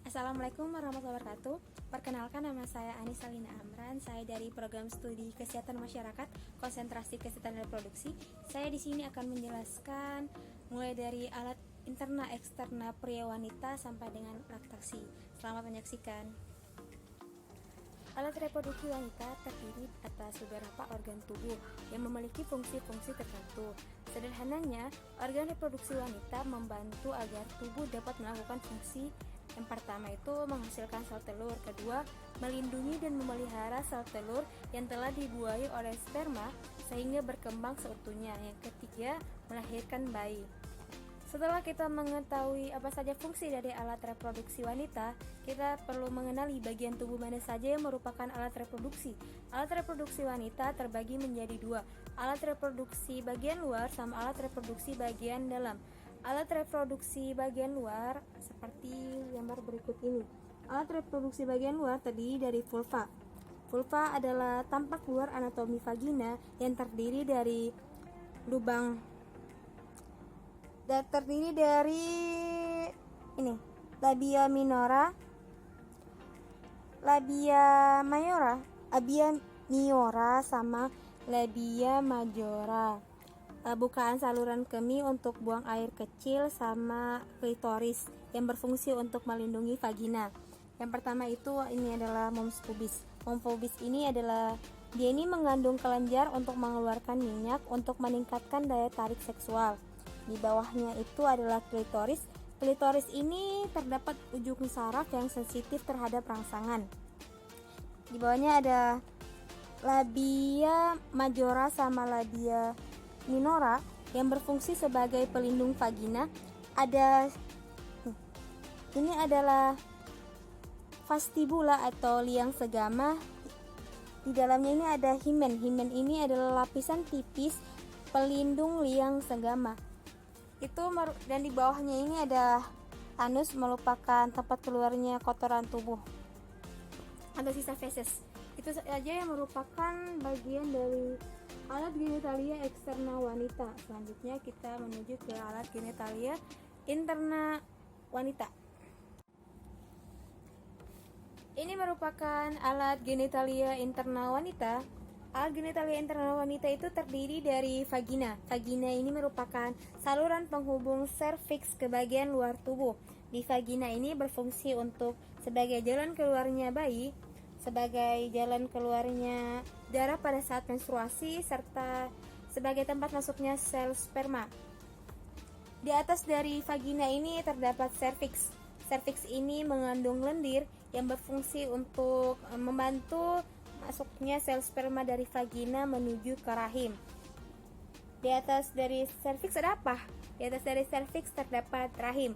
Assalamualaikum warahmatullahi wabarakatuh. Perkenalkan, nama saya Anissa Lina Amran. Saya dari Program Studi Kesehatan Masyarakat, Konsentrasi Kesehatan Reproduksi. Saya di sini akan menjelaskan mulai dari alat interna eksterna pria wanita sampai dengan laktasi. Selamat menyaksikan. Alat reproduksi wanita terdiri atas beberapa organ tubuh yang memiliki fungsi-fungsi tertentu. Sederhananya, organ reproduksi wanita membantu agar tubuh dapat melakukan fungsi. Yang pertama itu menghasilkan sel telur, kedua melindungi dan memelihara sel telur yang telah dibuahi oleh sperma sehingga berkembang seutuhnya, yang ketiga melahirkan bayi. Setelah kita mengetahui apa saja fungsi dari alat reproduksi wanita, kita perlu mengenali bagian tubuh mana saja yang merupakan alat reproduksi. Alat reproduksi wanita terbagi menjadi dua, alat reproduksi bagian luar sama alat reproduksi bagian dalam. Alat reproduksi bagian luar seperti gambar berikut ini. Alat reproduksi bagian luar terdiri dari vulva. Vulva adalah tampak luar anatomi vagina yang terdiri dari lubang labia minora, labia minora sama labia majora. Bukaan saluran kemih untuk buang air kecil sama klitoris yang berfungsi untuk melindungi vagina. Yang pertama itu ini adalah mons pubis. Mons pubis ini mengandung kelenjar untuk mengeluarkan minyak untuk meningkatkan daya tarik seksual. Di bawahnya itu adalah klitoris. Klitoris ini terdapat ujung saraf yang sensitif terhadap rangsangan. Di bawahnya ada labia majora sama labia minora yang berfungsi sebagai pelindung vagina. Ini adalah vestibula atau liang segama. Di dalamnya ini ada himen. Himen ini adalah lapisan tipis pelindung liang segama. Dan di bawahnya ini ada anus, merupakan tempat keluarnya kotoran tubuh atau sisa feses. Itu saja yang merupakan bagian dari alat genitalia eksterna wanita. Selanjutnya kita menuju ke alat genitalia interna wanita. Ini merupakan alat genitalia interna wanita. Alat genitalia interna wanita itu terdiri dari vagina. Vagina ini merupakan saluran penghubung serviks ke bagian luar tubuh. Di vagina ini berfungsi untuk sebagai jalan keluarnya bayi, sebagai jalan keluarnya darah pada saat menstruasi, serta sebagai tempat masuknya sel sperma. Di atas dari vagina ini terdapat serviks. Serviks ini mengandung lendir yang berfungsi untuk membantu masuknya sel sperma dari vagina menuju ke rahim. Di atas dari serviks ada apa? Di atas dari serviks terdapat rahim.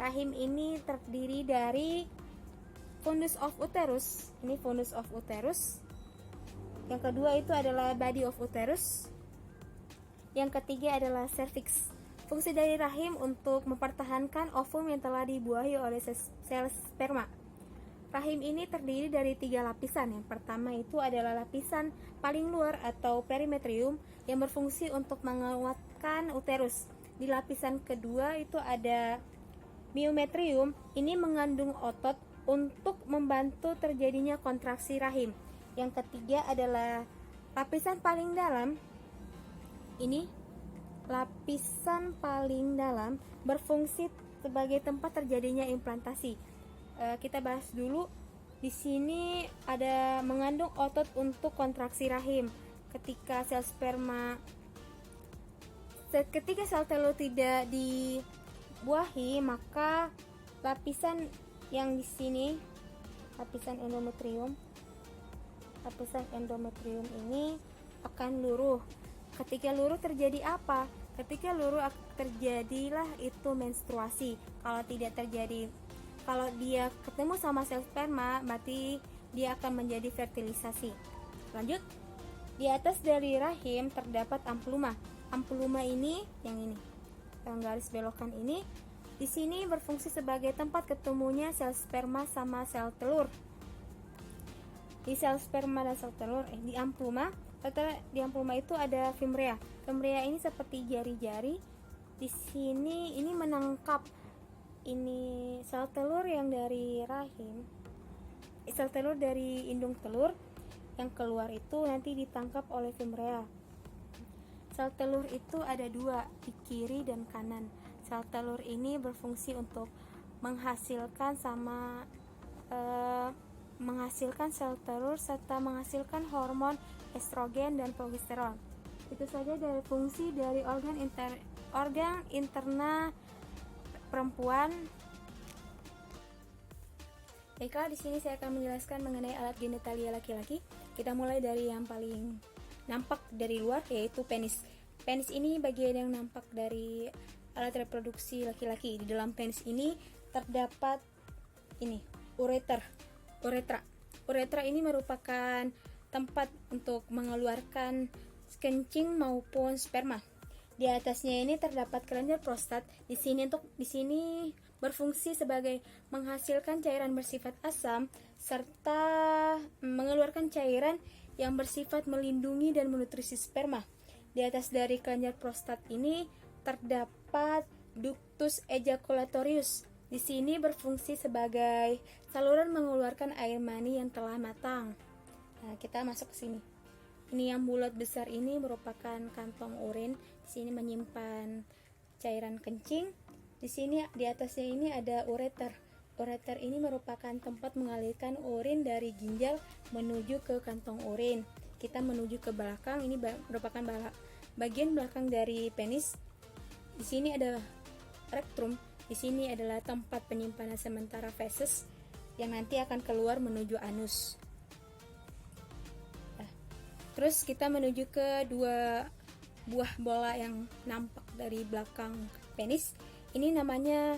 Rahim ini terdiri dari fundus of uterus. Ini fundus of uterus. Yang kedua itu adalah body of uterus. Yang ketiga adalah cervix. Fungsi dari rahim untuk mempertahankan ovum yang telah dibuahi oleh sel sperma. Rahim ini terdiri dari 3 lapisan. Yang pertama itu adalah lapisan paling luar atau perimetrium yang berfungsi untuk menguatkan uterus. Di lapisan kedua itu ada myometrium. Ini mengandung otot untuk membantu terjadinya kontraksi rahim. Yang ketiga adalah lapisan paling dalam. Ini lapisan paling dalam berfungsi sebagai tempat terjadinya implantasi. Kita bahas dulu. Di sini ada mengandung otot untuk kontraksi rahim. Ketika sel telur tidak dibuahi, maka lapisan yang di sini, lapisan endometrium ini akan luruh. Ketika luruh terjadi apa? Ketika luruh terjadilah itu menstruasi. Kalau dia ketemu sama sel sperma, berarti dia akan menjadi fertilisasi. Lanjut. Di atas dari rahim terdapat ampluma. Ampluma ini yang garis belokan ini. Di sini berfungsi sebagai tempat ketemunya sel sperma sama sel telur. Di sel sperma dan sel telur, di ampluma itu ada fimrea. Fimrea ini seperti jari-jari. Di sini ini menangkap ini sel telur yang dari rahim, sel telur dari indung telur yang keluar itu nanti ditangkap oleh fimrea. Sel telur itu ada dua, di kiri dan kanan. Sel telur ini berfungsi untuk menghasilkan menghasilkan sel telur serta menghasilkan hormon estrogen dan progesteron. Itu saja dari fungsi dari organ interna perempuan. Baiklah, di sini saya akan menjelaskan mengenai alat genitalia laki-laki. Kita mulai dari yang paling nampak dari luar, yaitu penis. Penis ini bagian yang nampak dari alat reproduksi laki-laki. Di dalam penis ini terdapat uretra. Uretra ini merupakan tempat untuk mengeluarkan kencing maupun sperma. Di atasnya ini terdapat kelenjar prostat. Di sini berfungsi sebagai menghasilkan cairan bersifat asam serta mengeluarkan cairan yang bersifat melindungi dan menutrisi sperma. Di atas dari kelenjar prostat ini terdapat ductus ejaculatorius. Di sini berfungsi sebagai saluran mengeluarkan air mani yang telah matang. Nah, kita masuk ke sini. Ini yang bulat besar ini merupakan kantong urin. Di sini menyimpan cairan kencing. Di sini di atasnya ini ada ureter. Ureter ini merupakan tempat mengalirkan urin dari ginjal menuju ke kantong urin. Kita menuju ke belakang. Ini merupakan bagian belakang dari penis. Di sini ada rectum. Di sini adalah tempat penyimpanan sementara feses yang nanti akan keluar menuju anus. Terus kita menuju ke dua buah bola yang nampak dari belakang penis. Ini namanya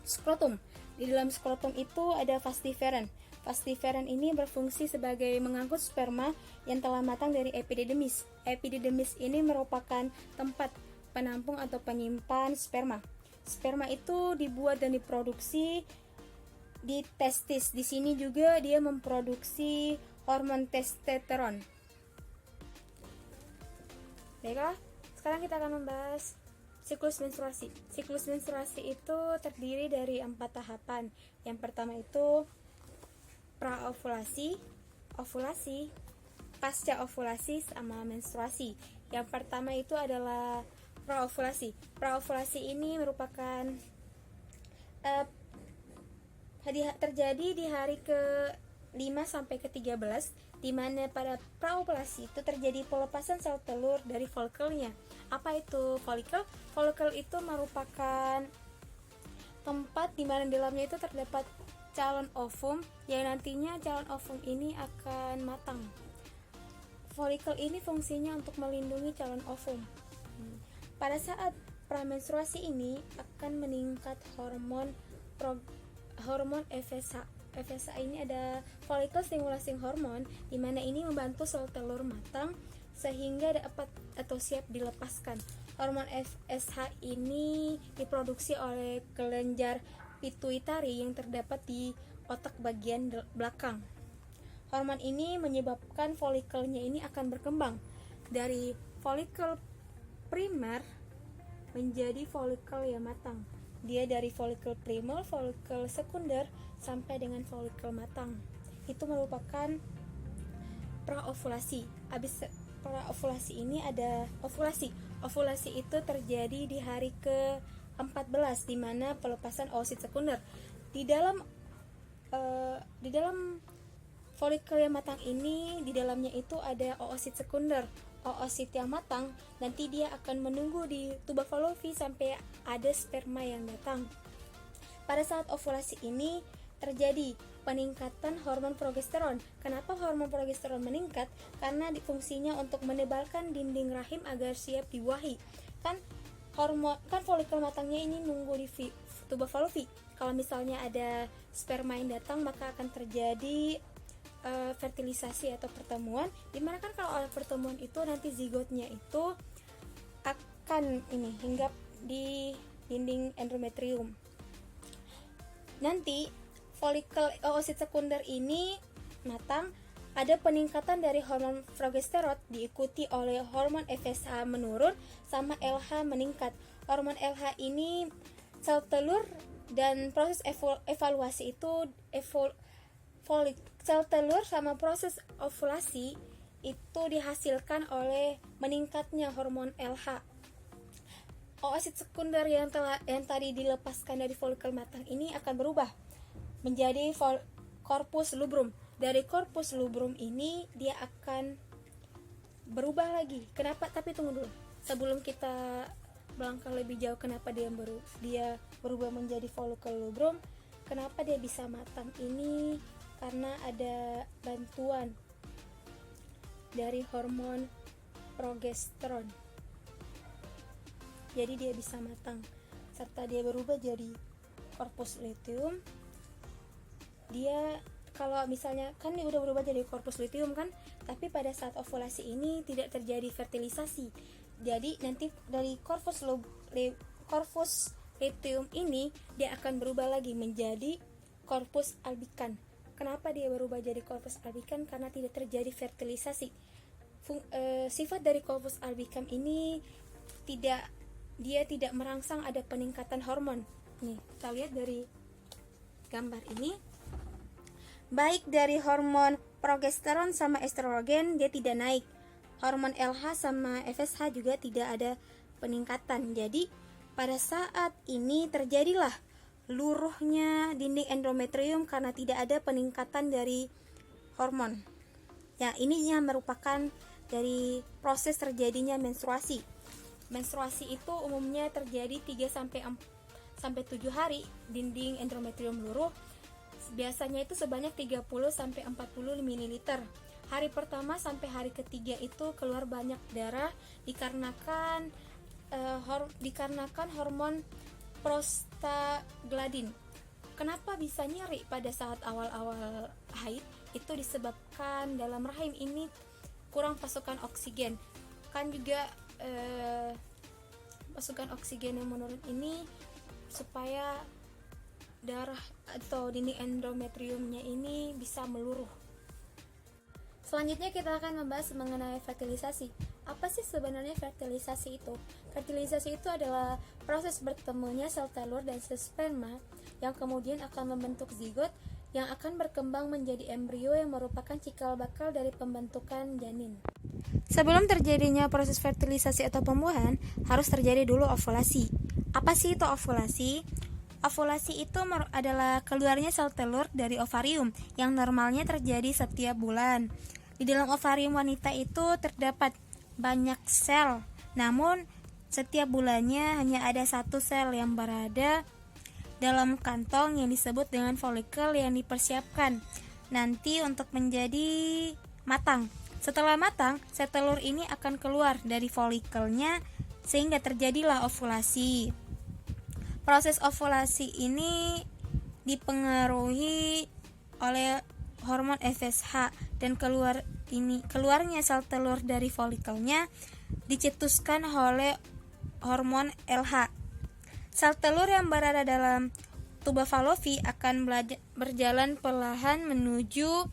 skrotum. Di dalam skrotum itu ada vas deferens. Vas deferens ini berfungsi sebagai mengangkut sperma yang telah matang dari epididymis. Epididymis ini merupakan tempat penampung atau penyimpan sperma. Sperma itu dibuat dan diproduksi di testis. Di sini juga dia memproduksi hormon testosteron. Baiklah, sekarang kita akan membahas siklus menstruasi. Siklus menstruasi itu terdiri dari 4 tahapan. Yang pertama itu praovulasi, ovulasi, pasca ovulasi, sama menstruasi. Yang pertama itu adalah praovulasi. Praovulasi ini merupakan terjadi di hari ke-5 sampai ke-13, di mana pada praovulasi itu terjadi pelepasan sel telur dari folikelnya. Apa itu folikel? Folikel itu merupakan tempat di mana di dalamnya itu terdapat calon ovum yang nantinya calon ovum ini akan matang. Folikel ini fungsinya untuk melindungi calon ovum. Pada saat pramenstruasi ini akan meningkat hormon FSH. FSH ini ada follicle stimulating hormone, di mana ini membantu sel telur matang sehingga dapat atau siap dilepaskan. Hormon FSH ini diproduksi oleh kelenjar pituitari yang terdapat di otak bagian belakang. Hormon ini menyebabkan folikelnya ini akan berkembang dari folikel primer menjadi folikel yang matang. Dia dari folikel primer, folikel sekunder, sampai dengan folikel matang. Itu merupakan praovulasi. Habis praovulasi ini ada ovulasi. Ovulasi itu terjadi di hari ke-14, di mana pelepasan oosit sekunder. Di dalam folikel yang matang ini, di dalamnya itu ada oosit sekunder. Oosit yang matang nanti dia akan menunggu di tuba Fallopi sampai ada sperma yang datang. Pada saat ovulasi ini terjadi peningkatan hormon progesteron. Kenapa hormon progesteron meningkat? Karena fungsinya untuk menebalkan dinding rahim agar siap dibuahi. Kan folikel matangnya ini nunggu di tuba Fallopi. Kalau misalnya ada sperma yang datang, maka akan terjadi fertilisasi atau pertemuan, dimana kan kalau ada pertemuan itu nanti zigotnya itu akan hinggap di dinding endometrium. Nanti folikel oosit sekunder ini matang, ada peningkatan dari hormon progesteron diikuti oleh hormon FSH menurun sama LH meningkat. Hormon LH ini sel telur Dan proses evaluasi itu sel telur sama proses ovulasi itu dihasilkan oleh meningkatnya hormon LH. Oosit sekunder yang tadi dilepaskan dari folikel matang ini akan berubah menjadi corpus luteum. Dari corpus luteum ini dia akan berubah lagi. Kenapa? Tapi tunggu dulu. Sebelum kita melangkah lebih jauh, kenapa dia berubah menjadi folikel luteum? Kenapa dia bisa matang ini? Karena ada bantuan dari hormon progesteron. Jadi dia bisa matang, serta dia berubah jadi corpus luteum. Dia kalau misalnya kan dia udah berubah jadi corpus luteum kan, tapi pada saat ovulasi ini tidak terjadi fertilisasi. Jadi nanti dari corpus luteum ini dia akan berubah lagi menjadi corpus albicans. Kenapa dia berubah jadi corpus albicans? Karena tidak terjadi fertilisasi. Sifat dari corpus albicans ini dia tidak merangsang ada peningkatan hormon. Nih, kita lihat dari gambar ini. Baik dari hormon progesteron sama estrogen dia tidak naik. Hormon LH sama FSH juga tidak ada peningkatan. Jadi, pada saat ini terjadilah luruhnya dinding endometrium karena tidak ada peningkatan dari hormon. Ya, ini yang merupakan dari proses terjadinya menstruasi. Menstruasi itu umumnya terjadi 3 sampai 7 hari dinding endometrium luruh. Biasanya itu sebanyak 30 sampai 40 ml. Hari pertama sampai hari ketiga itu keluar banyak darah dikarenakan hormon prostaglandin. Kenapa bisa nyeri pada saat awal-awal haid? Itu disebabkan dalam rahim ini kurang pasokan oksigen. Kan juga pasokan oksigen yang menurun ini supaya darah atau dinding endometriumnya ini bisa meluruh. Selanjutnya kita akan membahas mengenai fertilisasi. Apa sih sebenarnya fertilisasi itu? Fertilisasi itu adalah proses bertemunya sel telur dan sel sperma yang kemudian akan membentuk zigot yang akan berkembang menjadi embrio yang merupakan cikal bakal dari pembentukan janin. Sebelum terjadinya proses fertilisasi atau pembuahan, harus terjadi dulu ovulasi. Apa sih itu ovulasi? Ovulasi itu adalah keluarnya sel telur dari ovarium yang normalnya terjadi setiap bulan. Di dalam ovarium wanita itu terdapat banyak sel, namun setiap bulannya hanya ada satu sel yang berada dalam kantong yang disebut dengan folikel yang dipersiapkan nanti untuk menjadi matang. Setelah matang, sel telur ini akan keluar dari folikelnya sehingga terjadilah ovulasi. Proses ovulasi ini dipengaruhi oleh hormon FSH dan keluarnya sel telur dari folikelnya dicetuskan oleh hormon LH. Sel telur yang berada dalam tuba Fallopi akan berjalan perlahan menuju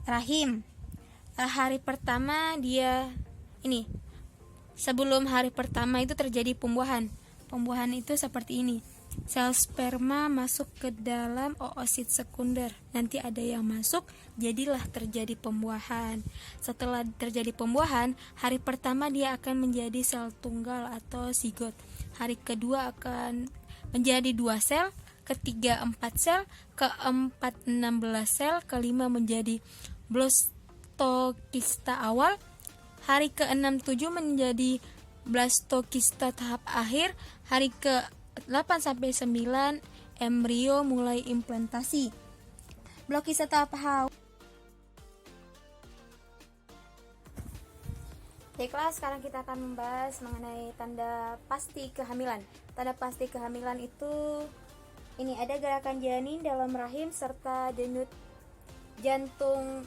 rahim. Hari pertama sebelum hari pertama itu terjadi pembuahan. Pembuahan itu seperti ini. Sel sperma masuk ke dalam oosit sekunder. Nanti ada yang masuk, jadilah terjadi pembuahan. Setelah terjadi pembuahan, hari pertama dia akan menjadi sel tunggal atau zigot. Hari kedua akan menjadi 2 sel, ketiga 4 sel, keempat 16 sel, kelima menjadi blastokista awal. Hari ke-6 7 menjadi blastokista tahap akhir. Hari ke-8 sampai 9 embrio mulai implantasi. Blastokista tahap awal. Baiklah, sekarang kita akan membahas mengenai tanda pasti kehamilan. Tanda pasti kehamilan itu ini ada gerakan janin dalam rahim serta denyut jantung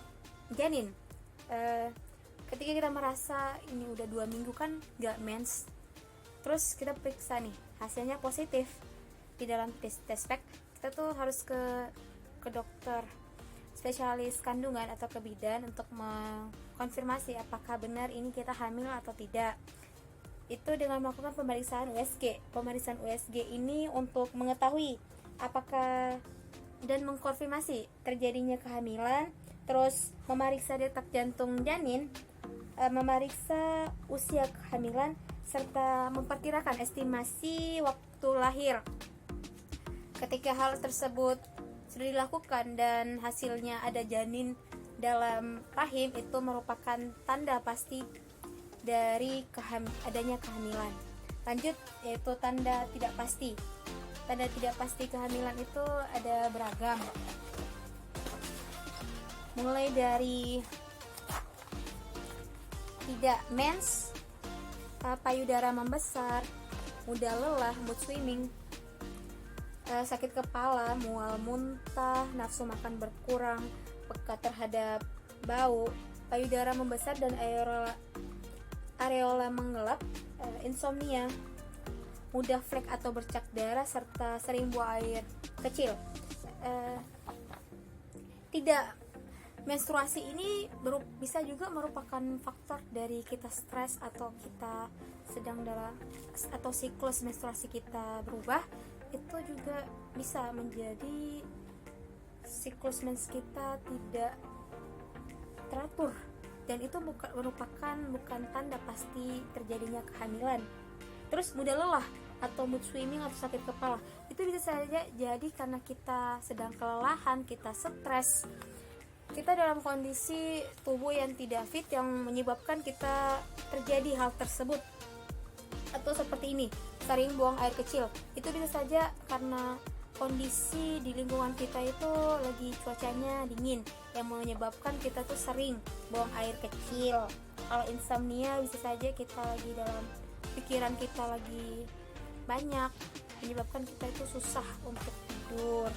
janin. Ketika kita merasa ini udah 2 minggu kan gak mens, terus kita periksa nih hasilnya positif di dalam tes pack, kita tuh harus ke dokter spesialis kandungan atau ke bidan untuk mengkonfirmasi apakah benar ini kita hamil atau tidak. itu dengan melakukan pemeriksaan USG. Pemeriksaan USG ini untuk mengetahui apakah dan mengkonfirmasi terjadinya kehamilan, terus memeriksa detak jantung janin, memeriksa usia kehamilan, serta memperkirakan estimasi waktu lahir. Ketika hal tersebut sudah dilakukan dan hasilnya ada janin dalam rahim, itu merupakan tanda pasti dari adanya kehamilan. Lanjut, yaitu tanda tidak pasti. Tanda tidak pasti kehamilan itu ada beragam, mulai dari tidak mens, payudara membesar, mudah lelah, mood swing, sakit kepala, mual muntah, nafsu makan berkurang, peka terhadap bau, payudara membesar dan areola menggelap, insomnia, mudah flek atau bercak darah, serta sering buang air kecil. Tidak menstruasi ini bisa juga merupakan faktor dari kita stres atau kita sedang dalam atau siklus menstruasi kita berubah. Itu juga bisa menjadi siklus mens kita tidak teratur, dan itu bukan tanda pasti terjadinya kehamilan. Terus mudah lelah atau mood swing atau sakit kepala, itu bisa saja jadi karena kita sedang kelelahan, kita stres, kita dalam kondisi tubuh yang tidak fit yang menyebabkan kita terjadi hal tersebut. Atau seperti ini, sering buang air kecil, itu bisa saja karena kondisi di lingkungan kita itu lagi cuacanya dingin yang menyebabkan kita tuh sering buang air kecil. Kalau insomnia bisa saja kita lagi dalam pikiran kita lagi banyak, menyebabkan kita itu susah untuk tidur.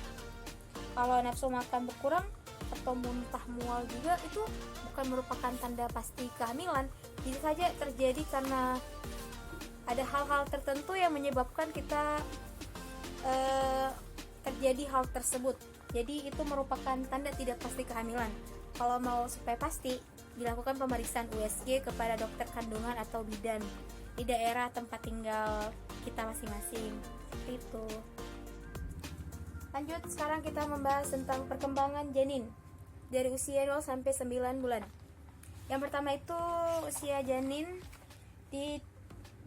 Kalau nafsu makan berkurang atau muntah mual juga, itu bukan merupakan tanda pasti kehamilan, bisa saja terjadi karena ada hal-hal tertentu yang menyebabkan kita terjadi hal tersebut. Jadi itu merupakan tanda tidak pasti kehamilan. Kalau mau supaya pasti, dilakukan pemeriksaan USG kepada dokter kandungan atau bidan di daerah tempat tinggal kita masing-masing. Seperti itu. Lanjut, sekarang kita membahas tentang perkembangan janin dari usia 0 sampai 9 bulan. Yang pertama itu usia janin di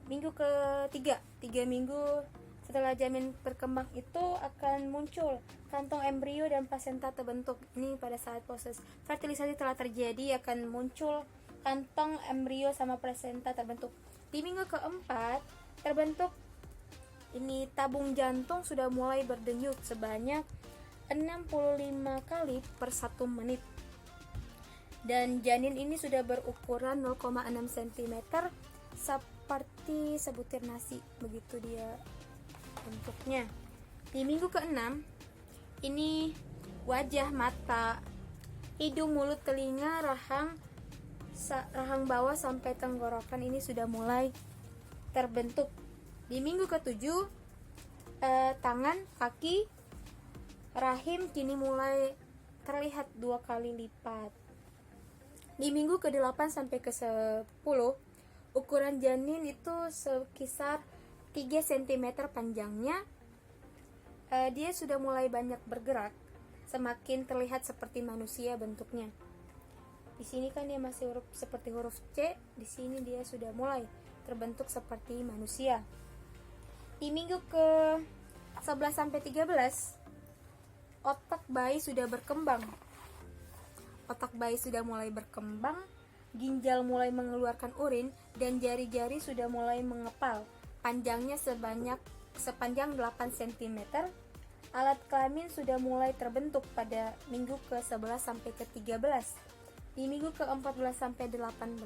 minggu ke-3. 3 minggu setelah janin berkembang itu akan muncul kantong embrio dan plasenta terbentuk. Ini pada saat proses fertilisasi telah terjadi, akan muncul kantong embrio sama plasenta terbentuk. Di minggu keempat terbentuk ini tabung jantung sudah mulai berdenyut sebanyak 65 kali per 1 menit. Dan janin ini sudah berukuran 0,6 cm seperti sebutir nasi, begitu dia bentuknya. Di minggu ke-6 ini wajah, mata, hidung, mulut, telinga, rahang bawah sampai tenggorokan ini sudah mulai terbentuk. Di minggu ke-7 tangan, kaki, rahim kini mulai terlihat 2 kali lipat. Di minggu ke-8 sampai ke-10 ukuran janin itu sekitar 3 cm panjangnya. Dia sudah mulai banyak bergerak, semakin terlihat seperti manusia bentuknya. Di sini kan dia masih seperti huruf C, di sini dia sudah mulai terbentuk seperti manusia. Di minggu ke-11 sampai 13 otak bayi sudah berkembang. Otak bayi sudah mulai berkembang, ginjal mulai mengeluarkan urin, dan jari-jari sudah mulai mengepal. Panjangnya sepanjang 8 cm. Alat kelamin sudah mulai terbentuk pada minggu ke-11 sampai ke-13. Di minggu ke-14 sampai 18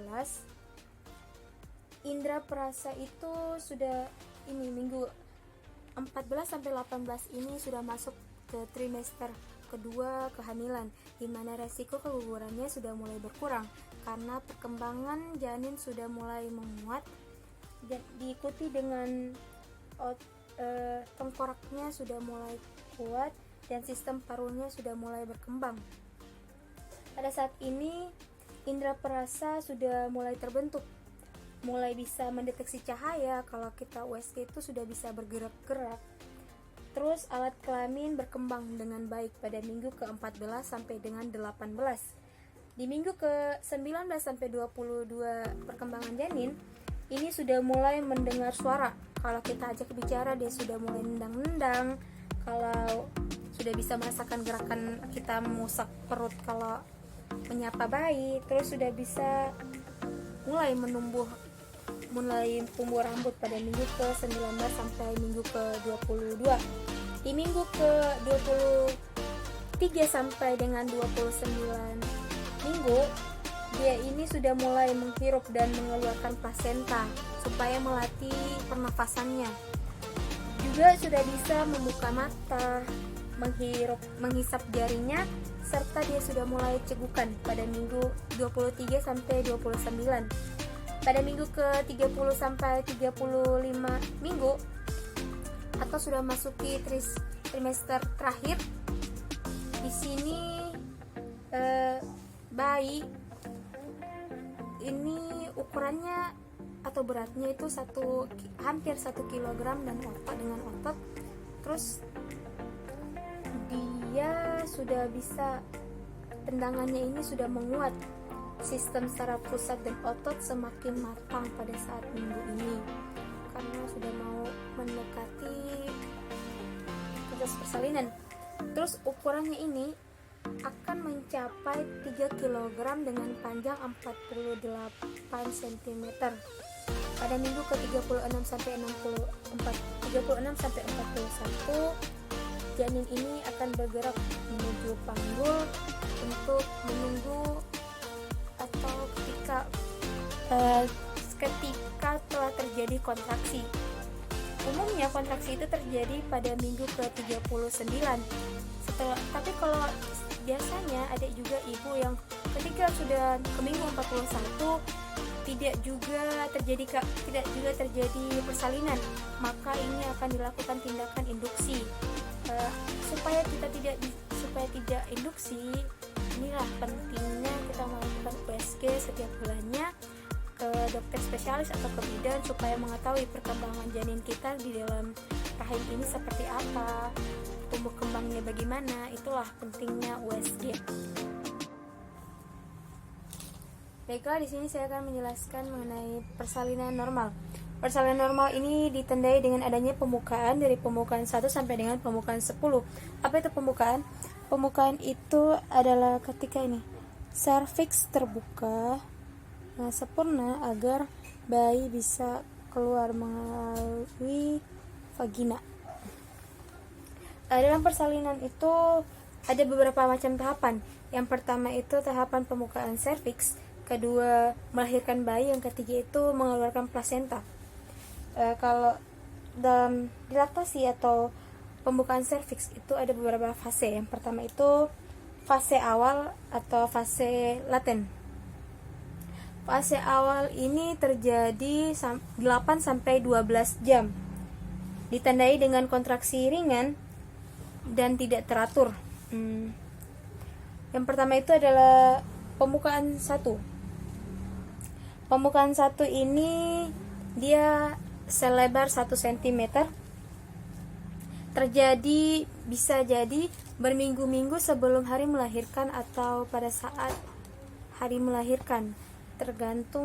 indra perasa itu sudah minggu 14 sampai 18 ini sudah masuk ke trimester kedua kehamilan, di mana resiko kegugurannya sudah mulai berkurang karena perkembangan janin sudah mulai menguat, dan diikuti dengan tengkoraknya sudah mulai kuat dan sistem parunya sudah mulai berkembang. Pada saat ini indra perasa sudah mulai terbentuk. mulai bisa mendeteksi cahaya. Kalau kita USG itu sudah bisa bergerak-gerak. Terus alat kelamin berkembang dengan baik pada minggu ke-14 sampai dengan 18. Di minggu ke-19 sampai 22 perkembangan janin, ini sudah mulai mendengar suara. Kalau kita ajak bicara, dia sudah mulai nendang-nendang. Kalau sudah bisa merasakan gerakan kita mengusap perut kalau menyapa bayi, terus sudah bisa mulai tumbuh rambut pada minggu ke-19 sampai minggu ke-22. Di minggu ke-23 sampai dengan 29 minggu, dia ini sudah mulai menghirup dan mengeluarkan plasenta supaya melatih pernafasannya. Juga sudah bisa membuka mata, menghisap jarinya, serta dia sudah mulai cegukan pada minggu 23 sampai 29. Pada minggu ke-30 sampai 35 minggu atau sudah masuki trimester terakhir, di sini bayi ini ukurannya atau beratnya itu hampir 1 kilogram dan dengan otot. Terus dia sudah bisa, tendangannya ini sudah menguat. Sistem saraf pusat dan otot semakin matang pada saat minggu ini karena sudah mau mendekati proses persalinan. Terus ukurannya ini akan mencapai 3 kg dengan panjang 48 cm pada minggu ke-36 sampai 41. Janin ini akan bergerak menuju panggul untuk menunggu atau ketika telah terjadi kontraksi. Umumnya kontraksi itu terjadi pada minggu ke-39. Tapi kalau biasanya ada juga ibu yang ketika sudah ke minggu 41 tidak juga terjadi persalinan, maka ini akan dilakukan tindakan induksi. Supaya tidak induksi, inilah pentingnya kita melakukan USG setiap bulannya ke dokter spesialis atau ke bidan supaya mengetahui perkembangan janin kita di dalam rahim ini seperti apa, tumbuh kembangnya bagaimana. Itulah pentingnya USG. Baiklah, di sini saya akan menjelaskan mengenai persalinan normal. Persalinan normal ini ditandai dengan adanya pembukaan dari pembukaan 1 sampai dengan pembukaan 10. Apa itu pembukaan? Pembukaan itu adalah ketika ini serviks terbuka sempurna agar bayi bisa keluar melalui vagina. Dalam persalinan itu ada beberapa macam tahapan. Yang pertama itu tahapan pembukaan serviks, kedua melahirkan bayi, yang ketiga itu mengeluarkan plasenta. Kalau dalam dilaktasi atau pembukaan serviks itu ada beberapa fase. Yang pertama itu fase awal atau fase laten. Fase awal ini terjadi 8 sampai 12 jam. Ditandai dengan kontraksi ringan dan tidak teratur. Yang pertama itu adalah pembukaan 1. Pembukaan 1 ini dia selebar 1 cm. Bisa jadi berminggu-minggu sebelum hari melahirkan atau pada saat hari melahirkan, tergantung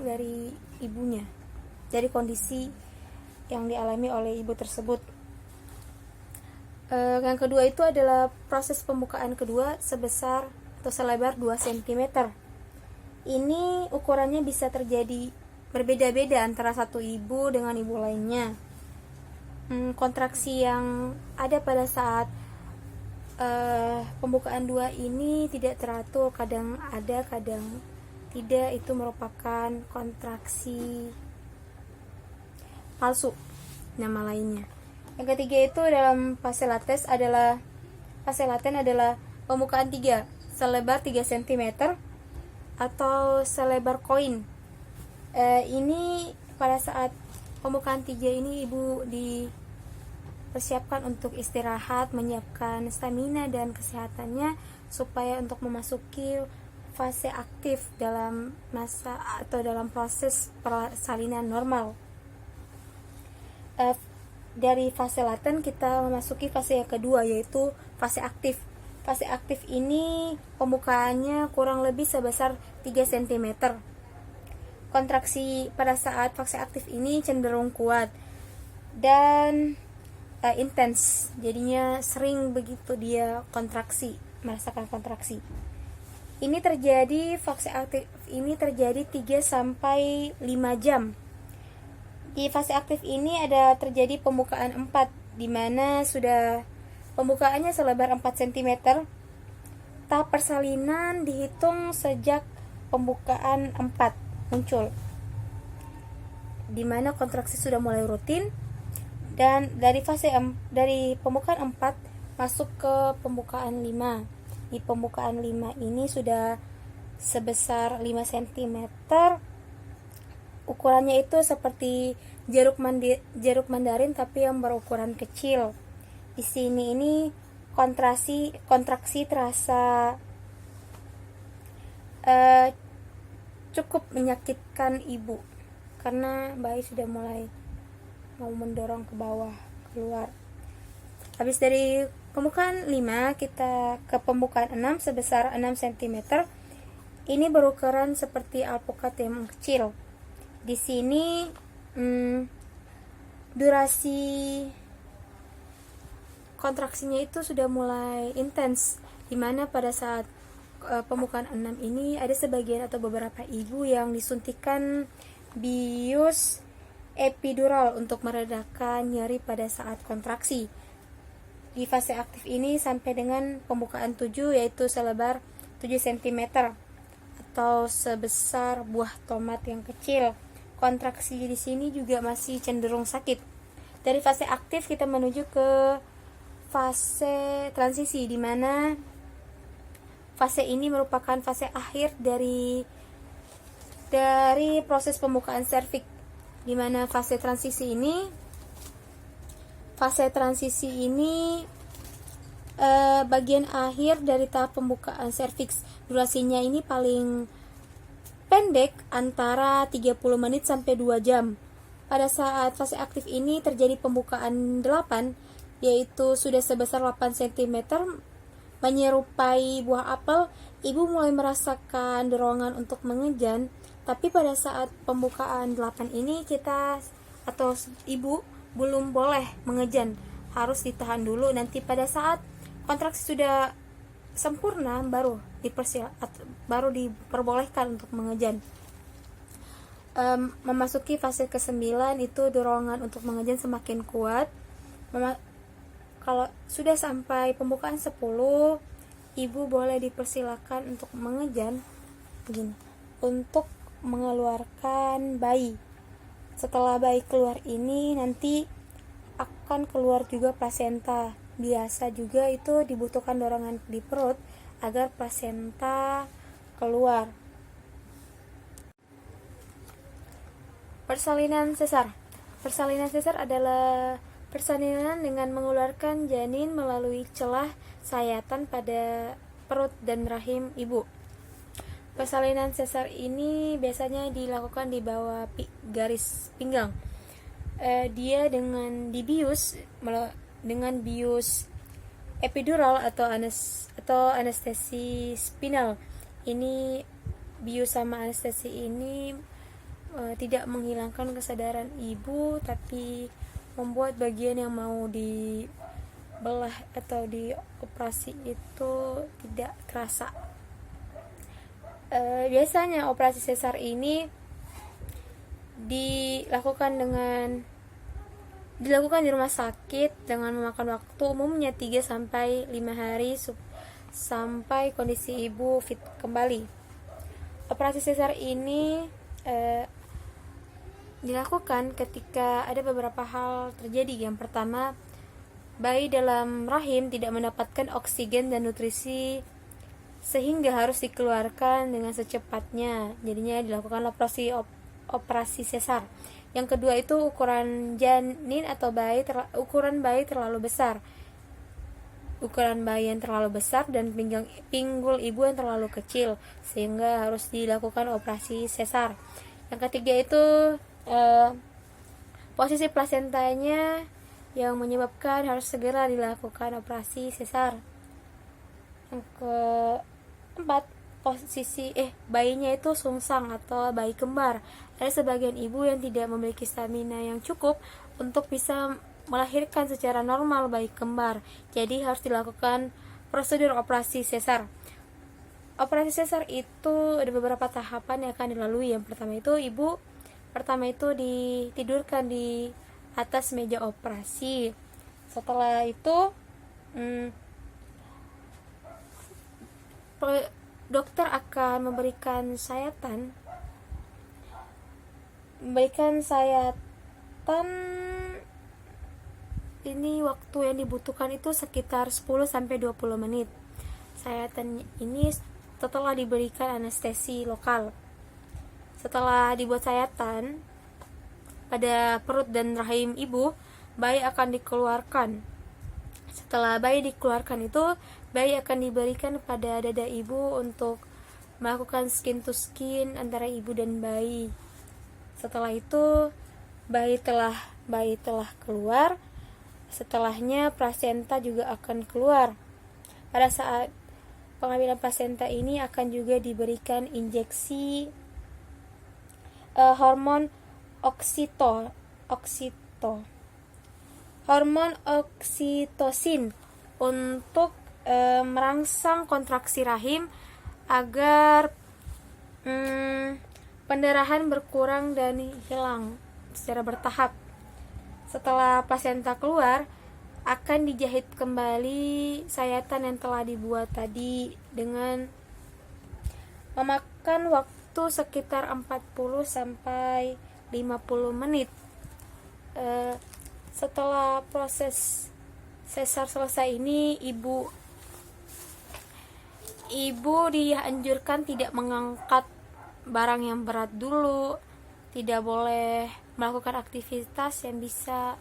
dari ibunya, dari kondisi yang dialami oleh ibu tersebut. Yang kedua itu adalah proses pembukaan kedua sebesar atau selebar 2 cm. Ini ukurannya bisa terjadi berbeda-beda antara satu ibu dengan ibu lainnya. Kontraksi yang ada pada saat pembukaan 2 ini tidak teratur, kadang ada, kadang tidak. Itu merupakan kontraksi palsu, nama lainnya. Yang ketiga itu dalam fase laten adalah pembukaan 3 selebar 3 cm atau selebar koin. Ini pada saat pembukaan 3 ini ibu dipersiapkan untuk istirahat, menyiapkan stamina dan kesehatannya supaya untuk memasuki fase aktif dalam masa atau dalam proses persalinan normal. Dari fase laten kita memasuki fase yang kedua, yaitu fase aktif. Fase aktif ini pembukaannya kurang lebih sebesar 3 cm. Kontraksi pada saat fase aktif ini cenderung kuat dan intens, jadinya sering begitu dia merasakan kontraksi. Ini terjadi, fase aktif ini terjadi 3 sampai 5 jam. Di fase aktif ini ada terjadi pembukaan 4, di mana sudah pembukaannya selebar 4 cm. Tahap persalinan dihitung sejak pembukaan 4 muncul, di mana kontraksi sudah mulai rutin, dan dari pembukaan 4 masuk ke pembukaan 5. Di pembukaan 5 ini sudah sebesar 5 cm. Ukurannya itu seperti jeruk mandarin tapi yang berukuran kecil. Di sini ini kontraksi terasa cukup menyakitkan ibu karena bayi sudah mulai mau mendorong ke bawah keluar. Habis dari pembukaan 5 kita ke pembukaan 6 sebesar 6 cm. Ini berukuran seperti alpukat yang kecil. Di sini durasi kontraksinya itu sudah mulai intens, dimana pada saat pembukaan 6 ini ada sebagian atau beberapa ibu yang disuntikan bius epidural untuk meredakan nyeri pada saat kontraksi. Di fase aktif ini sampai dengan pembukaan 7, yaitu selebar 7 cm atau sebesar buah tomat yang kecil. Kontraksi di sini juga masih cenderung sakit. Dari fase aktif kita menuju ke fase transisi, di mana fase ini merupakan fase akhir dari proses pembukaan serviks, di mana fase transisi ini bagian akhir dari tahap pembukaan serviks. Durasinya ini paling pendek, antara 30 menit sampai 2 jam. Pada saat fase aktif ini terjadi pembukaan 8, yaitu sudah sebesar 8 cm, menyerupai buah apel. Ibu mulai merasakan dorongan untuk mengejan, tapi pada saat pembukaan 8 ini kita atau ibu belum boleh mengejan, harus ditahan dulu. Nanti pada saat kontraksi sudah sempurna baru diperbolehkan untuk mengejan. Memasuki fase ke-9 itu dorongan untuk mengejan semakin kuat. Kalau sudah sampai pembukaan 10, ibu boleh dipersilakan untuk mengejan untuk mengeluarkan bayi. Setelah bayi keluar ini nanti akan keluar juga plasenta. Biasa juga itu dibutuhkan dorongan di perut agar plasenta keluar. Persalinan sesar. Persalinan sesar adalah persalinan dengan mengeluarkan janin melalui celah sayatan pada perut dan rahim ibu. Persalinan sesar ini biasanya dilakukan di bawah garis pinggang. Dia dengan bius epidural atau anestesi spinal. Ini bius sama anestesi ini tidak menghilangkan kesadaran ibu, tapi membuat bagian yang mau dibelah atau dioperasi itu tidak terasa. Biasanya operasi sesar ini dilakukan di rumah sakit dengan memakan waktu umumnya 3 sampai 5 hari sampai kondisi ibu fit kembali. Operasi sesar ini dilakukan ketika ada beberapa hal terjadi. Yang pertama, bayi dalam rahim tidak mendapatkan oksigen dan nutrisi sehingga harus dikeluarkan dengan secepatnya. Jadinya dilakukan operasi sesar. Yang kedua itu ukuran janin atau ukuran bayi terlalu besar. ukuran bayi yang terlalu besar dan pinggul ibu yang terlalu kecil, sehingga harus dilakukan operasi sesar. Yang ketiga itu posisi plasentanya yang menyebabkan harus segera dilakukan operasi sesar. Yang keempat, posisi bayinya itu sungsang atau bayi kembar. Ada sebagian ibu yang tidak memiliki stamina yang cukup untuk bisa melahirkan secara normal bayi kembar, jadi harus dilakukan prosedur operasi sesar. Operasi sesar itu ada beberapa tahapan yang akan dilalui. Yang pertama itu ibu ditidurkan di atas meja operasi. Setelah itu dokter akan memberikan sayatan ini. Waktu yang dibutuhkan itu sekitar 10-20 menit. Sayatan ini setelah diberikan anestesi lokal. Setelah dibuat sayatan pada perut dan rahim ibu, bayi akan dikeluarkan. Setelah bayi dikeluarkan itu, bayi akan diberikan pada dada ibu untuk melakukan skin to skin antara ibu dan bayi. Setelah itu bayi telah keluar. Setelahnya plasenta juga akan keluar. Pada saat pengambilan plasenta ini akan juga diberikan injeksi hormon hormon oksitosin untuk merangsang kontraksi rahim agar pendarahan berkurang dan hilang secara bertahap. Setelah plasenta keluar, akan dijahit kembali sayatan yang telah dibuat tadi dengan memakan waktu sekitar 40-50 menit. Setelah proses sesar selesai ini, ibu dianjurkan tidak mengangkat barang yang berat dulu, tidak boleh melakukan aktivitas yang bisa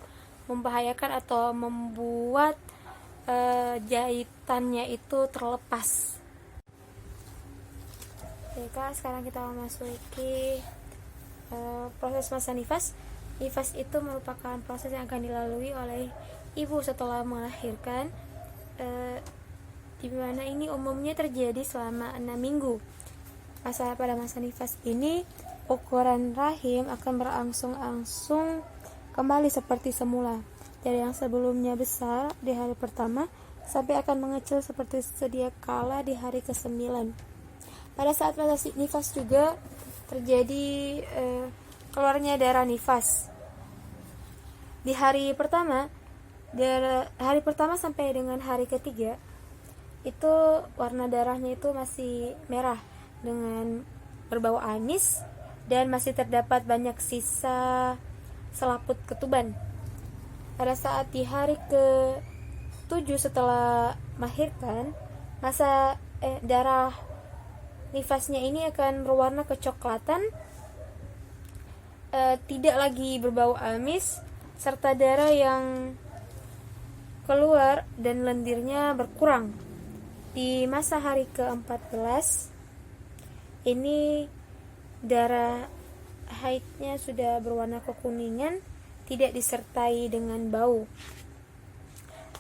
membahayakan atau membuat jahitannya itu terlepas. Oke, sekarang kita memasuki proses masa nifas. Nifas itu merupakan proses yang akan dilalui oleh ibu setelah melahirkan, di mana ini umumnya terjadi selama 6 minggu. Pada masa nifas ini, ukuran rahim akan berangsur-angsur kembali seperti semula, dari yang sebelumnya besar di hari pertama sampai akan mengecil seperti sedia kala di hari ke-9. Pada saat masa nifas juga terjadi keluarnya darah nifas. Di hari pertama sampai dengan hari ketiga itu warna darahnya itu masih merah dengan berbau anis dan masih terdapat banyak sisa selaput ketuban. Pada saat di hari ke-7 setelah melahirkan, masa darah nifasnya ini akan berwarna kecoklatan, tidak lagi berbau amis, serta darah yang keluar dan lendirnya berkurang. Di masa hari ke-14 ini darah haidnya sudah berwarna kekuningan, tidak disertai dengan bau.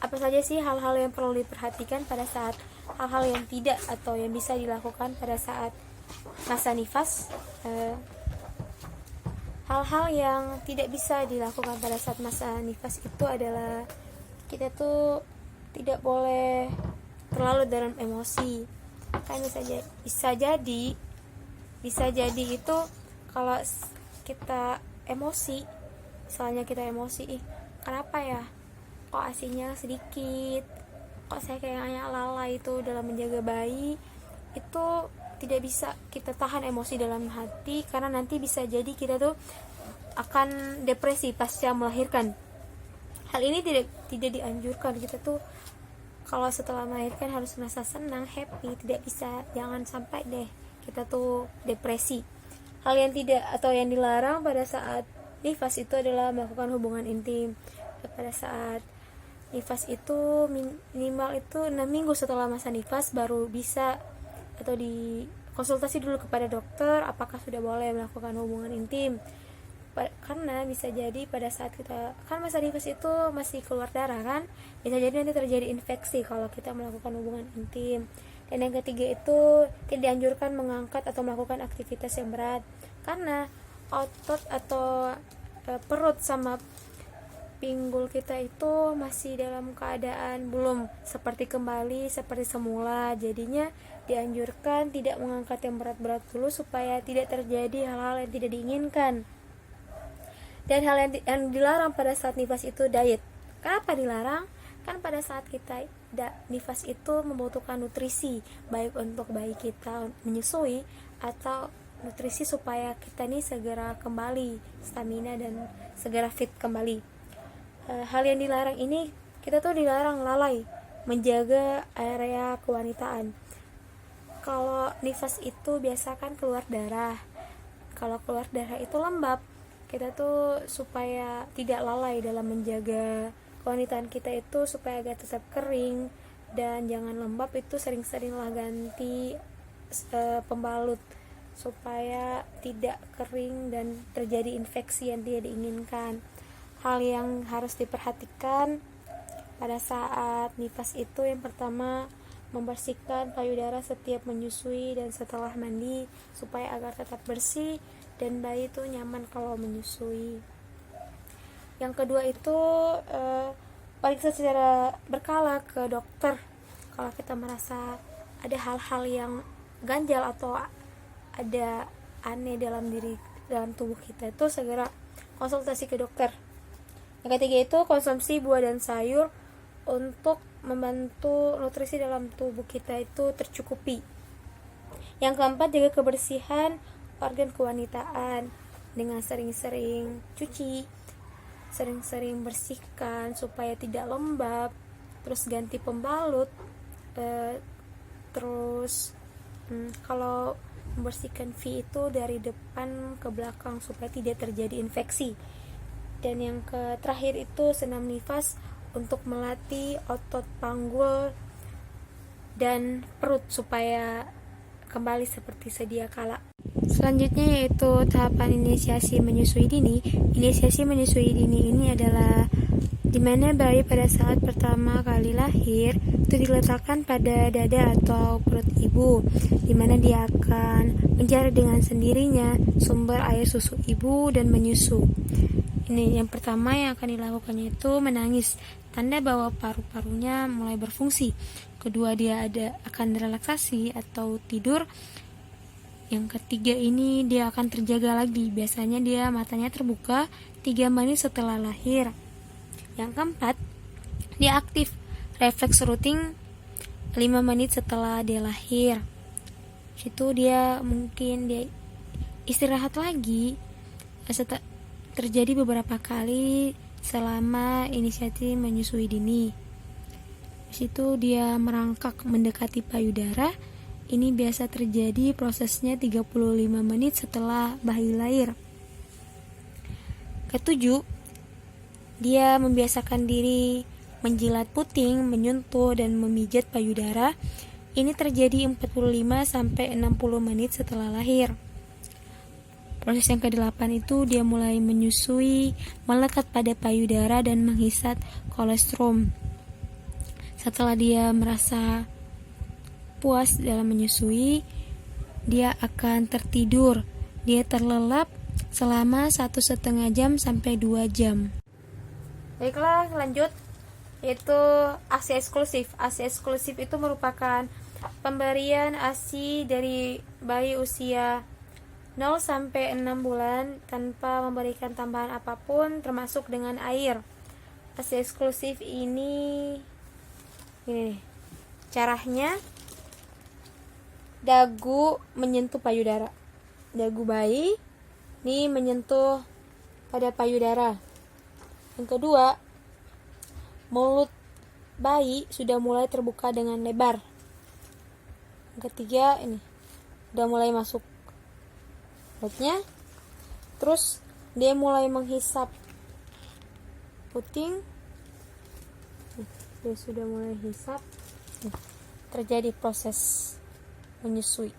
Apa saja sih hal-hal yang perlu diperhatikan pada saat hal-hal yang tidak atau yang bisa dilakukan pada saat masa nifas? Hal-hal yang tidak bisa dilakukan pada saat masa nifas itu adalah kita tuh tidak boleh terlalu dalam emosi. Kan bisa jadi itu kalau kita emosi, misalnya kita emosi, kenapa ya kok asinya sedikit, kok saya kayaknya lalai itu dalam menjaga bayi, itu tidak bisa kita tahan emosi dalam hati, karena nanti bisa jadi kita tuh akan depresi pasca melahirkan. Hal ini tidak dianjurkan. Kita tuh kalau setelah melahirkan harus merasa senang, happy, tidak bisa, jangan sampai deh kita tuh depresi. Hal yang tidak atau yang dilarang pada saat nifas itu adalah melakukan hubungan intim. Pada saat nifas itu minimal itu 6 minggu setelah masa nifas baru bisa atau dikonsultasi dulu kepada dokter apakah sudah boleh melakukan hubungan intim. Karena bisa jadi pada saat kita kan masa nifas itu masih keluar darah kan, bisa jadi nanti terjadi infeksi kalau kita melakukan hubungan intim. Dan yang ketiga itu tidak dianjurkan mengangkat atau melakukan aktivitas yang berat karena otot atau perut sama pinggul kita itu masih dalam keadaan belum seperti kembali seperti semula. Jadinya dianjurkan tidak mengangkat yang berat-berat dulu supaya tidak terjadi hal-hal yang tidak diinginkan. Dan hal yang dilarang pada saat nifas itu diet. Kenapa dilarang? Kan pada saat kita nifas itu membutuhkan nutrisi baik untuk bayi kita menyusui atau nutrisi supaya kita nih segera kembali stamina dan segera fit kembali. Hal yang dilarang ini kita tuh dilarang lalai menjaga area kewanitaan. Kalau nifas itu biasa kan keluar darah. Kalau keluar darah itu lembab. Kita tuh supaya tidak lalai dalam menjaga kewanitaan kita itu supaya agak tetap kering dan jangan lembab, itu sering-seringlah ganti pembalut supaya tidak kering dan terjadi infeksi yang tidak diinginkan. Hal yang harus diperhatikan pada saat nifas itu yang pertama membersihkan payudara setiap menyusui dan setelah mandi supaya agar tetap bersih dan bayi itu nyaman kalau menyusui. Yang kedua itu periksa secara berkala ke dokter kalau kita merasa ada hal-hal yang ganjal atau ada aneh dalam tubuh kita, itu segera konsultasi ke dokter. Yang ketiga itu konsumsi buah dan sayur untuk membantu nutrisi dalam tubuh kita itu tercukupi. Yang keempat, jaga kebersihan organ kewanitaan dengan sering-sering cuci, sering-sering bersihkan supaya tidak lembab, terus ganti pembalut, terus kalau membersihkan V itu dari depan ke belakang supaya tidak terjadi infeksi. Dan yang terakhir itu senam nifas untuk melatih otot panggul dan perut supaya kembali seperti sedia kala. Selanjutnya yaitu tahapan inisiasi menyusui dini. Inisiasi menyusui dini ini adalah dimana bayi pada saat pertama kali lahir itu diletakkan pada dada atau perut ibu, dimana dia akan mencari dengan sendirinya sumber air susu ibu dan menyusu. Ini yang pertama yang akan dilakukannya itu menangis, tanda bahwa paru-parunya mulai berfungsi. Kedua, dia akan relaksasi atau tidur. Yang ketiga ini dia akan terjaga lagi, biasanya dia matanya terbuka 3 menit setelah lahir. Yang keempat, dia aktif refleks rutin 5 menit setelah dia lahir. Situ dia mungkin dia istirahat lagi. Terjadi beberapa kali selama inisiasi menyusui dini. Di situ dia merangkak mendekati payudara. Ini biasa terjadi prosesnya 35 menit setelah bayi lahir. Ketujuh, dia membiasakan diri menjilat puting, menyentuh dan memijat payudara. Ini terjadi 45 sampai 60 menit setelah lahir. Proses yang ke-8 itu dia mulai menyusui, melekat pada payudara dan menghisap kolostrum. Setelah dia merasa puas dalam menyusui, dia akan tertidur. Dia terlelap selama 1,5 jam sampai 2 jam. Baiklah, lanjut yaitu ASI eksklusif. ASI eksklusif itu merupakan pemberian ASI dari bayi usia 0 sampai 6 bulan tanpa memberikan tambahan apapun termasuk dengan air. ASI eksklusif ini nih, caranya dagu menyentuh payudara. Dagu bayi ini menyentuh pada payudara. Yang kedua, mulut bayi sudah mulai terbuka dengan lebar. Yang ketiga, ini udah mulai masuk mulutnya. Terus dia mulai menghisap puting. dia sudah mulai hisap, terjadi proses menyusui.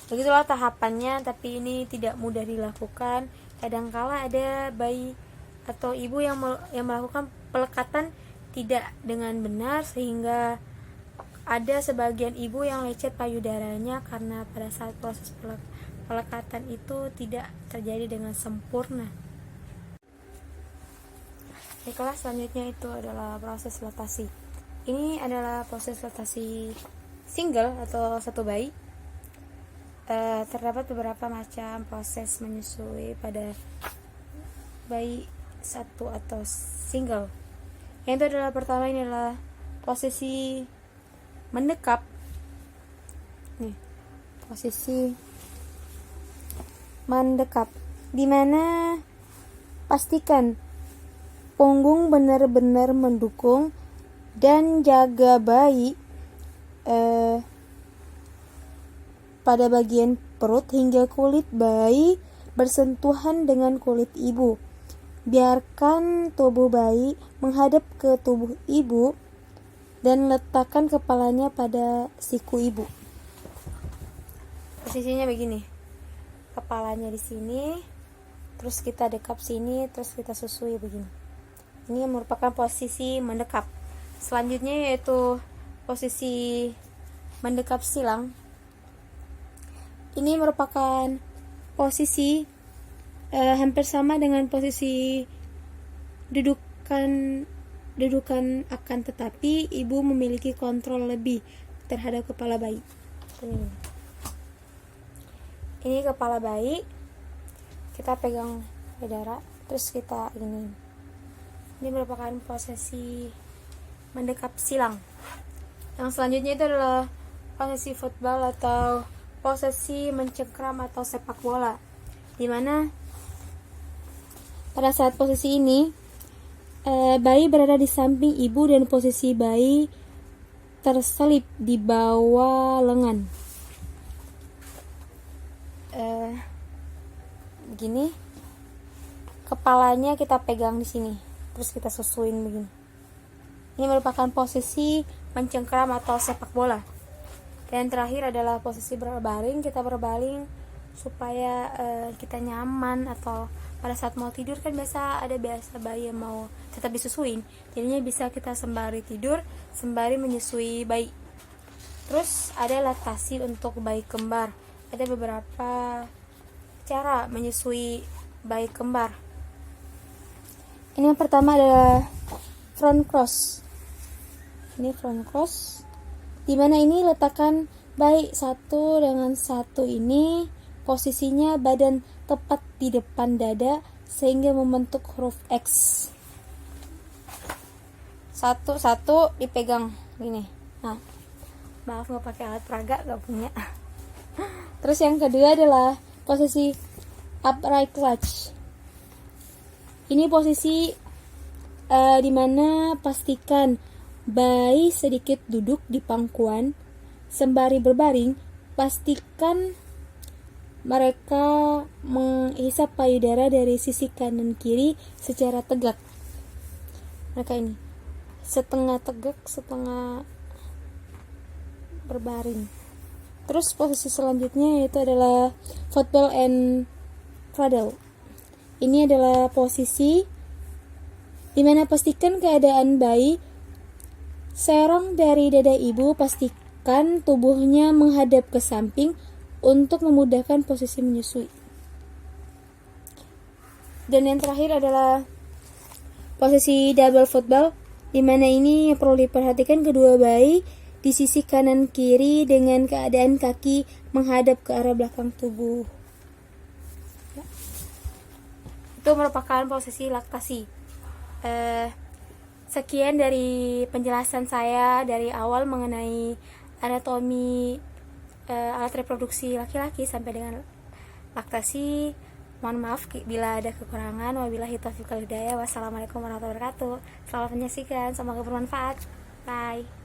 Begitulah tahapannya, tapi ini tidak mudah dilakukan. Kadangkala ada bayi atau ibu yang melakukan pelekatan tidak dengan benar, sehingga ada sebagian ibu yang lecet payudaranya karena pada saat proses pelekatan itu tidak terjadi dengan sempurna. Kelas selanjutnya itu adalah proses laktasi. Ini adalah proses laktasi single atau satu bayi. Terdapat beberapa macam proses menyusui pada bayi satu atau single. Yang itu adalah pertama, ini adalah posisi mendekap. Posisi mendekap, dimana pastikan punggung benar-benar mendukung dan jaga bayi pada bagian perut hingga kulit bayi bersentuhan dengan kulit ibu. Biarkan tubuh bayi menghadap ke tubuh ibu dan letakkan kepalanya pada siku ibu. Posisinya begini, kepalanya di sini, terus kita dekap sini, terus kita susui begini. Ini merupakan posisi mendekap. Selanjutnya yaitu posisi mendekap silang. Ini merupakan posisi hampir sama dengan posisi dudukan, akan tetapi ibu memiliki kontrol lebih terhadap kepala bayi. Ini kepala bayi, kita pegang payudara, terus kita ini. Ini merupakan posisi mendekap silang. Yang selanjutnya itu adalah posisi football atau posisi mencengkram atau sepak bola, dimana pada saat posisi ini bayi berada di samping ibu dan posisi bayi terselip di bawah lengan. Begini, kepalanya kita pegang di sini, terus kita susuin begini. Ini merupakan posisi mencengkram atau sepak bola. Dan terakhir adalah posisi berbaring. Kita berbaring supaya kita nyaman, atau pada saat mau tidur kan biasa bayi yang mau tetap disusuin, jadinya bisa kita sembari tidur sembari menyusui bayi. Terus ada laktasi untuk bayi kembar. Ada beberapa cara menyusui bayi kembar. Ini yang pertama adalah front cross. Ini front cross, dimana ini letakkan bayi satu dengan satu ini, posisinya badan tepat di depan dada sehingga membentuk huruf X. Satu dipegang gini. Nah, maaf nggak pakai alat peraga, nggak punya. Terus yang kedua adalah posisi upright clutch. Ini posisi dimana pastikan bayi sedikit duduk di pangkuan sembari berbaring. Pastikan mereka menghisap payudara dari sisi kanan kiri secara tegak. Mereka ini setengah tegak, setengah berbaring. Terus posisi selanjutnya yaitu adalah football and cradle. Ini adalah posisi dimana pastikan keadaan bayi serong dari dada ibu, pastikan tubuhnya menghadap ke samping untuk memudahkan posisi menyusui. Dan yang terakhir adalah posisi double football, dimana ini yang perlu diperhatikan kedua bayi di sisi kanan kiri dengan keadaan kaki menghadap ke arah belakang tubuh. Itu merupakan posisi laktasi. Sekian dari penjelasan saya dari awal mengenai anatomi alat reproduksi laki-laki sampai dengan laktasi. Mohon maaf bila ada kekurangan. Wabillahi taufiq wal hidayah. Wassalamualaikum warahmatullahi wabarakatuh. Selamat menyaksikan, semoga bermanfaat. Bye.